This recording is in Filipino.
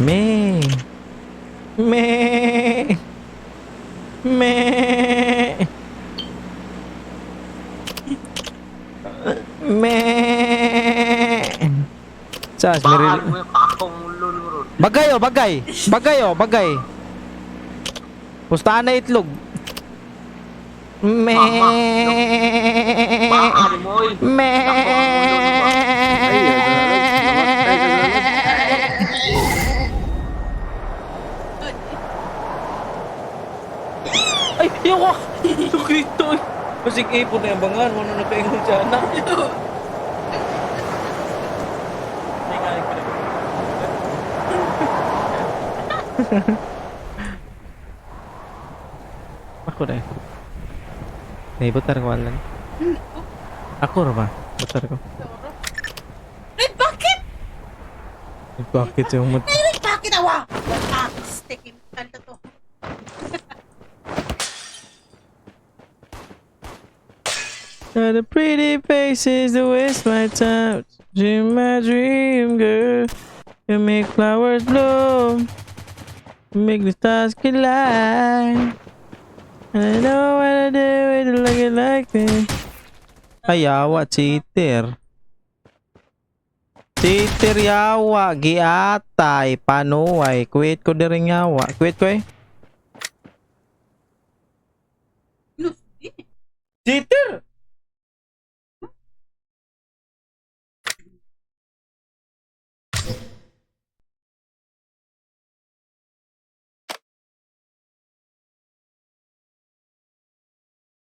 Me. Me. Me. Me. Sas, Bakal mo yung kakong lul mo ron. bagay oh, bagay. Bagay oh, bagay. Pustahan na itlog. Me. Mama, bakal mo eh. Me. Nakuha mo lul mo. Ay, naglalag. Namatay, naglalag. Ay, yung ko. Sukito. Masig ipon na yung bangan. Ano na kaingon siya na. Ako na eh. Naibutar ko alam. Ako ra ba? Butar ko. Red bucket! Bakit yung mat... Ay, red bucket awa! Ah, sticky. Kanta to. The pretty faces that waste my time. Dream my dream, girl. You make flowers bloom. You make the stars collide. And I know what I do with you looking like this. Ay, yawa, cheater. Cheater, yawa. Giatay. Panuay. Quit ko din rin yawa. Quit ko eh. Look, Cheater!